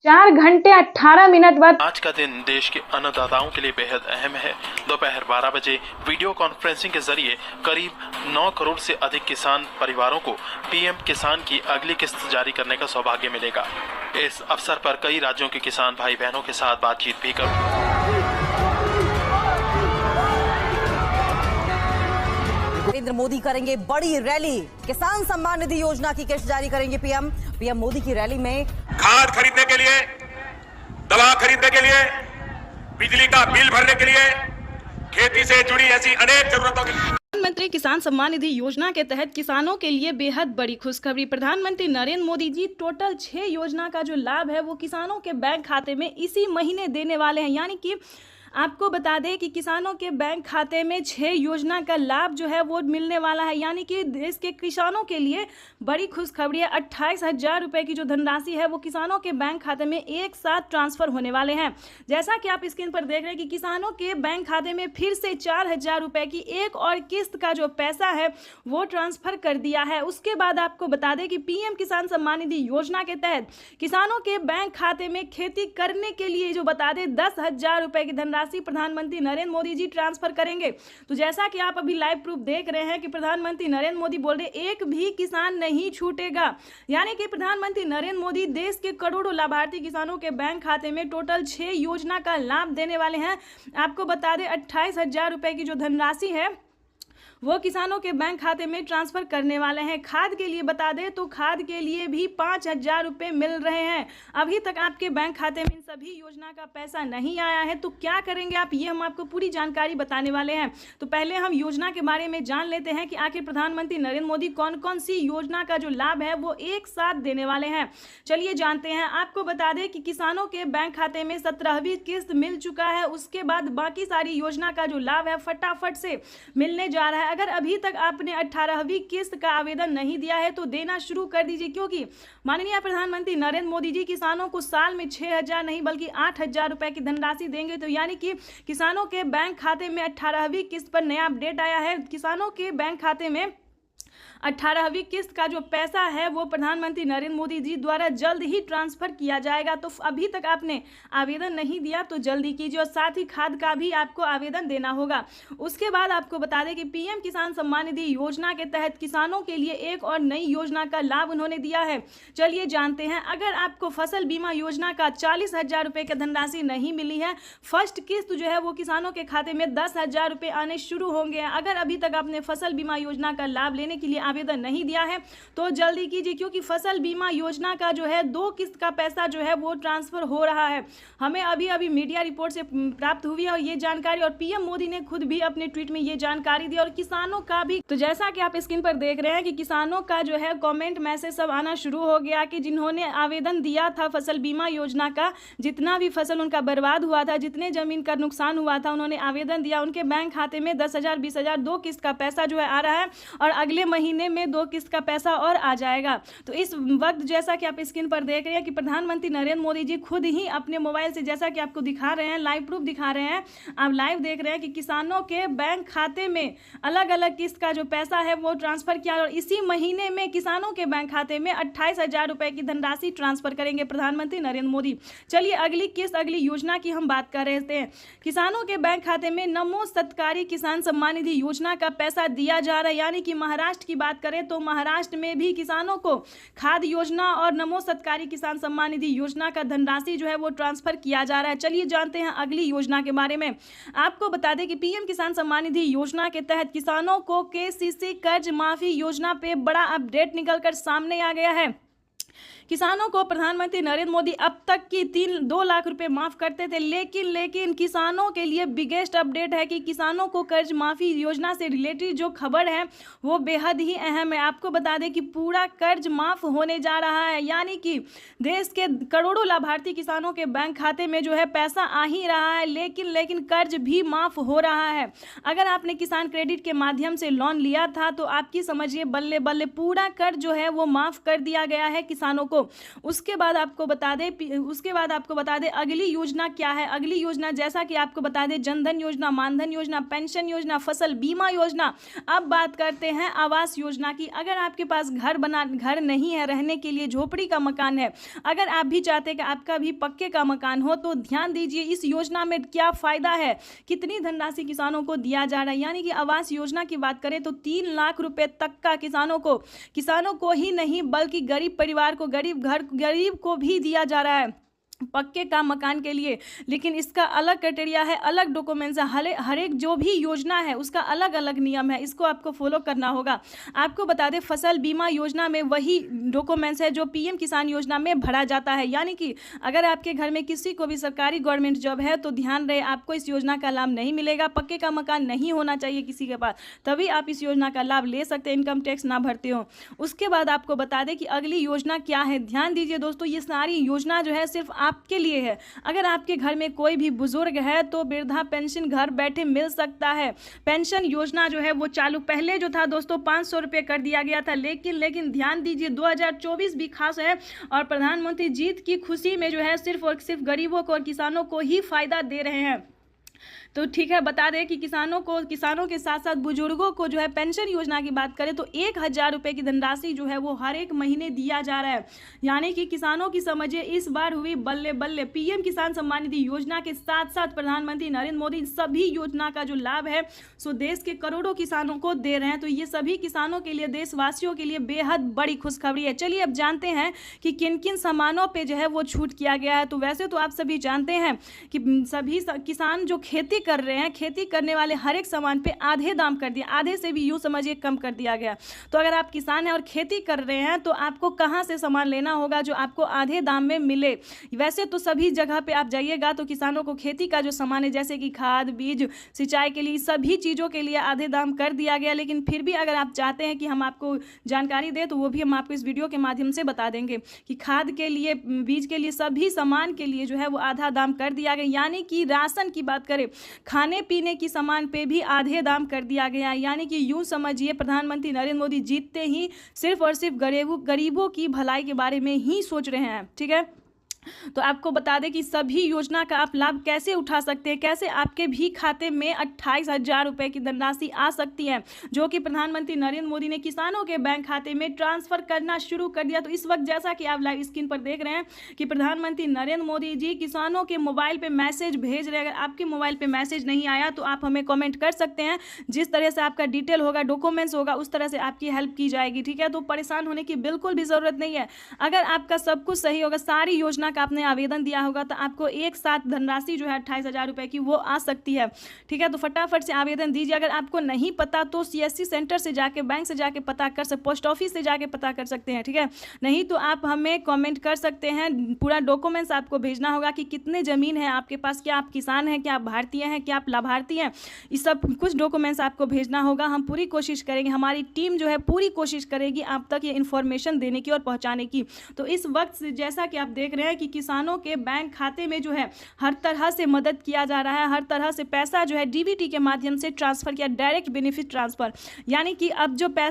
4 घंटे 18 मिनट बाद आज का दिन देश के अन्नदाताओं के लिए बेहद अहम है। दोपहर 12 बजे वीडियो कॉन्फ्रेंसिंग के जरिए करीब 9 करोड़ से अधिक किसान परिवारों को पीएम किसान की अगली किस्त जारी करने का सौभाग्य मिलेगा। इस अवसर पर कई राज्यों के किसान भाई बहनों के साथ बातचीत भी करूंगा। नरेंद्र मोदी करेंगे बड़ी रैली, किसान सम्मान निधि योजना की किस्त जारी करेंगे पीएम मोदी की रैली में खाद खरीदने के लिए, दवा खरीदने के लिए, बिजली का बिल भरने के लिए, खेती से जुड़ी ऐसी अनेक जरूरतों के लिए प्रधानमंत्री किसान सम्मान निधि योजना के तहत किसानों के लिए बेहद बड़ी खुशखबरी। प्रधानमंत्री नरेंद्र मोदी जी टोटल 6 योजना का जो लाभ है वो किसानों के बैंक खाते में इसी महीने देने वाले हैं। यानी कि आपको बता दें कि किसानों के बैंक खाते में 6 योजना का लाभ जो है वो मिलने वाला है। यानी कि देश के किसानों के लिए बड़ी खुशखबरी है। 28,000 रुपये की जो धनराशि है वो किसानों के बैंक खाते में एक साथ ट्रांसफर होने वाले हैं। जैसा कि आप स्क्रीन पर देख रहे हैं कि किसानों के बैंक खाते में फिर से 4,000 रुपये की एक और किस्त का जो पैसा है वो ट्रांसफर कर दिया है। उसके बाद आपको बता दें कि पीएम किसान सम्मान निधि योजना के तहत किसानों के बैंक खाते में खेती करने के लिए जो बता दें 10,000 रुपये की धनराशि प्रधानमंत्री नरेंद्र मोदी जी ट्रांसफर करेंगे। तो जैसा कि आप अभी लाइव प्रूफ देख रहे हैं कि प्रधानमंत्री नरेंद्र मोदी बोल रहे एक भी किसान नहीं छूटेगा। यानी कि प्रधानमंत्री नरेंद्र मोदी देश के करोड़ों लाभार्थी किसानों के बैंक खाते में टोटल 6 योजना का लाभ देने वाले हैं। आपको बता दें 28,000 रुपये की जो धनराशि है वो किसानों के बैंक खाते में ट्रांसफर करने वाले हैं। खाद के लिए बता दें तो खाद के लिए भी 5,000 रुपये मिल रहे हैं। अभी तक आपके बैंक खाते में इन सभी योजना का पैसा नहीं आया है तो क्या करेंगे आप, ये हम आपको पूरी जानकारी बताने वाले हैं। तो पहले हम योजना के बारे में जान लेते हैं कि आखिर प्रधानमंत्री नरेंद्र मोदी कौन कौन सी योजना का जो लाभ है वो एक साथ देने वाले हैं। चलिए जानते हैं। आपको बता दें कि किसानों के बैंक खाते में 17वीं किस्त मिल चुका है। उसके बाद बाकी सारी योजना का जो लाभ है फटाफट से मिलने जा रहा है। अगर अभी तक आपने 18वीं किस्त का आवेदन नहीं दिया है तो देना शुरू कर दीजिए, क्योंकि माननीय प्रधानमंत्री नरेंद्र मोदी जी किसानों को साल में 6,000 नहीं बल्कि 8,000 रुपए की धनराशि देंगे। तो यानी कि किसानों के बैंक खाते में 18वीं किस्त पर नया अपडेट आया है। किसानों के बैंक खाते में 18वीं किस्त का जो पैसा है वो प्रधानमंत्री नरेंद्र मोदी जी द्वारा जल्द ही ट्रांसफर किया जाएगा। तो अभी तक आपने आवेदन नहीं दिया तो जल्दी कीजिए और साथ ही खाद का भी आपको आवेदन देना होगा। उसके बाद आपको बता दें कि पीएम किसान सम्मान निधि योजना के तहत किसानों के लिए एक और नई योजना का लाभ उन्होंने दिया है। चलिए जानते हैं। अगर आपको फसल बीमा योजना का 40,000 रुपये की धनराशि नहीं मिली है, फर्स्ट किस्त जो है वो किसानों के खाते में 10,000 रुपये आने शुरू होंगे। अगर अभी तक आपने फसल बीमा योजना का लाभ लेने के लिए आवेदन नहीं दिया है तो जल्दी कीजिए, क्योंकि फसल बीमा योजना का जो है 2 किस्त का पैसा जो है वो ट्रांसफर हो रहा है। हमें अभी मीडिया रिपोर्ट से प्राप्त हुई है और ये जानकारी, और पीएम मोदी ने खुद भी अपने ट्वीट में ये जानकारी दी और किसानों का भी। तो जैसा कि आप स्क्रीन पर देख रहे हैं कि किसानों का जो है कमेंट मैसेज सब आना शुरू हो गया कि जिन्होंने आवेदन दिया था फसल बीमा योजना का, जितना भी फसल उनका बर्बाद हुआ था, जितने जमीन का नुकसान हुआ था, उन्होंने आवेदन दिया। उनके बैंक खाते में 10,000 20,000 2 किस्त का पैसा जो है आ रहा है और अगले महीने में 2 किस्त का पैसा और आ जाएगा। तो इस वक्त जैसा कि आप स्क्रीन पर देख रहे हैं कि प्रधानमंत्री नरेंद्र मोदी जी खुद ही अपने मोबाइल से, जैसा कि आपको दिखा रहे हैं, लाइव प्रूफ दिखा रहे हैं, आप लाइव देख रहे हैं कि किसानों के बैंक खाते में अलग अलग किस्त का जो पैसा है वो ट्रांसफर किया और इसी महीने में किसानों के बैंक खाते में 28,000 रुपये की धनराशि ट्रांसफर करेंगे प्रधानमंत्री नरेंद्र मोदी। चलिए अगली किस्त, अगली योजना की हम बात कर रहे थे। किसानों के बैंक खाते में नमो सत्कारी किसान सम्मान निधि योजना का पैसा दिया जा रहा है। यानी कि महाराष्ट्र की बात करें तो महाराष्ट्र में भी किसानों को खाद योजना और नमो सत्कारी किसान सम्मान निधि योजना का धनराशि जो है वो ट्रांसफर किया जा रहा है। चलिए जानते हैं अगली योजना के बारे में। आपको बता दें कि पीएम किसान सम्मान निधि योजना के तहत किसानों को केसीसी कर्ज माफी योजना पे बड़ा अपडेट निकलकर सामने आ गया है। किसानों को प्रधानमंत्री नरेंद्र मोदी अब तक की 2 लाख रुपए माफ करते थे, लेकिन किसानों के लिए बिगेस्ट अपडेट है कि किसानों को कर्ज माफी योजना से रिलेटेड जो खबर है वो बेहद ही अहम है। आपको बता दें कि पूरा कर्ज माफ होने जा रहा है। यानी कि देश के करोड़ों लाभार्थी किसानों के बैंक खाते में जो है पैसा आ ही रहा है, लेकिन कर्ज भी माफ हो रहा है। अगर आपने किसान क्रेडिट के माध्यम से लोन लिया था तो आपकी समझिए बल्ले बल्ले पूरा कर्ज जो है वो माफ कर दिया गया है किसानों को। को। उसके बाद आपको बता दें अगली योजना क्या है। अगली योजना जैसा कि आपको बता दें जनधन योजना, मानधन योजना, पेंशन योजना, फसल बीमा योजना। अब बात करते हैं आवास योजना की। अगर आपके पास घर नहीं है, रहने के लिए झोपड़ी का मकान है, अगर आप भी चाहते हैं कि आपका भी पक्के का मकान हो, तो ध्यान दीजिए इस योजना में क्या फायदा है, कितनी धनराशि किसानों को दिया जा रहा है। यानी कि आवास योजना की बात करें तो 3 लाख रुपए तक का किसानों को ही नहीं बल्कि गरीब परिवार को, गरीब को भी दिया जा रहा है पक्के का मकान के लिए। लेकिन इसका अलग क्राइटेरिया है, अलग डॉक्यूमेंट्स है, हर एक जो भी योजना है उसका अलग अलग नियम है, इसको आपको फॉलो करना होगा। आपको बता दें फसल बीमा योजना में वही डॉक्यूमेंट्स है जो पीएम किसान योजना में भरा जाता है। यानी कि अगर आपके घर में किसी को भी सरकारी गवर्नमेंट जॉब है तो ध्यान रहे आपको इस योजना का लाभ नहीं मिलेगा। पक्के का मकान नहीं होना चाहिए किसी के पास, तभी आप इस योजना का लाभ ले सकते हैं, इनकम टैक्स ना भरते हो। उसके बाद आपको बता दें कि अगली योजना क्या है। ध्यान दीजिए दोस्तों, ये सारी योजना जो है सिर्फ आपके लिए है। अगर आपके घर में कोई भी बुजुर्ग है तो वृद्धा पेंशन घर बैठे मिल सकता है। पेंशन योजना जो है वो चालू पहले जो था दोस्तों 500 रुपये कर दिया गया था, लेकिन ध्यान दीजिए 2024 भी खास है और प्रधानमंत्री जीत की खुशी में जो है सिर्फ और सिर्फ गरीबों को और किसानों को ही फायदा दे रहे हैं। तो ठीक है, बता दें कि किसानों के साथ साथ बुजुर्गों को जो है पेंशन योजना की बात करें तो 1000 रुपये की धनराशि जो है वो हर एक महीने दिया जा रहा है। यानी कि किसानों की समझिए इस बार हुई बल्ले बल्ले। पीएम किसान सम्मान निधि योजना के साथ साथ प्रधानमंत्री नरेंद्र मोदी सभी योजना का जो लाभ है सो देश के करोड़ों किसानों को दे रहे हैं। तो ये सभी किसानों के लिए, देशवासियों के लिए बेहद बड़ी खुशखबरी है। चलिए अब जानते हैं कि किन किन सामानों पर जो है वो छूट किया गया है। तो वैसे तो आप सभी जानते हैं कि सभी किसान जो खेती कर रहे हैं, खेती करने वाले हर एक सामान पे आधे दाम कर दिया, आधे से भी यूं समझिए कम कर दिया गया। तो अगर आप किसान हैं और खेती कर रहे हैं तो आपको कहां से सामान लेना होगा जो आपको आधे दाम में मिले। वैसे तो सभी जगह पे आप जाइएगा तो किसानों को खेती का जो सामान है जैसे कि खाद, बीज, सिंचाई के लिए सभी चीज़ों के लिए आधे दाम कर दिया गया। लेकिन फिर भी अगर आप चाहते हैं कि हम आपको जानकारी दें तो वो भी हम आपको इस वीडियो के माध्यम से बता देंगे कि खाद के लिए, बीज के लिए, सभी सामान के लिए जो है वो आधा दाम कर दिया गया। यानी कि राशन की बात करें, खाने पीने की सामान पे भी आधे दाम कर दिया गया। यानी कि यूं समझिए प्रधानमंत्री नरेंद्र मोदी जीतते ही सिर्फ और सिर्फ गरीबों की भलाई के बारे में ही सोच रहे हैं। ठीक है, तो आपको बता दें कि सभी योजना का आप लाभ कैसे उठा सकते हैं, कैसे आपके भी खाते में 28,000 रुपये की धनराशि आ सकती है जो कि प्रधानमंत्री नरेंद्र मोदी ने किसानों के बैंक खाते में ट्रांसफर करना शुरू कर दिया। तो इस वक्त जैसा कि आप लाइव स्क्रीन पर देख रहे हैं कि प्रधानमंत्री नरेंद्र मोदी जी किसानों के मोबाइल पर मैसेज भेज रहे हैं। अगर आपके मोबाइल पर मैसेज नहीं आया तो आप हमें कॉमेंट कर सकते हैं, जिस तरह से आपका डिटेल होगा, डॉक्यूमेंट्स होगा, उस तरह से आपकी हेल्प की जाएगी। ठीक है, तो परेशान होने की बिल्कुल भी ज़रूरत नहीं है। अगर आपका सब कुछ सही होगा, सारी योजना का आपने आवेदन दिया होगा तो आपको एक साथ धनराशि जो है 28,000 रुपये की वो आ सकती है। ठीक है, तो फटाफट से आवेदन दीजिए। अगर आपको नहीं पता तो सीएससी सेंटर से जाके, बैंक से जाके पता कर सकते, पोस्ट ऑफिस से जाके पता कर सकते हैं। ठीक है, नहीं तो आप हमें कमेंट कर सकते हैं। पूरा डॉक्यूमेंट्स आपको भेजना होगा कि कितने ज़मीन है आपके पास, क्या आप किसान हैं, क्या आप भारतीय हैं, क्या आप लाभार्थी हैं, ये सब कुछ डॉक्यूमेंट्स आपको भेजना होगा। हम पूरी कोशिश करेंगे, हमारी टीम जो है पूरी कोशिश करेगी आप तक ये इन्फॉर्मेशन देने की और पहुँचाने की। तो इस वक्त जैसा कि आप देख रहे हैं कि किसानों के बैंक खाते में जो है हर तरह से मदद किया जा रहा है, हर तरह से पैसा जो है डीबीटी के माध्यम से ट्रांसफर किया, डायरेक्ट बेनिफिट ट्रांसफर। यानी कि अब जो पैसा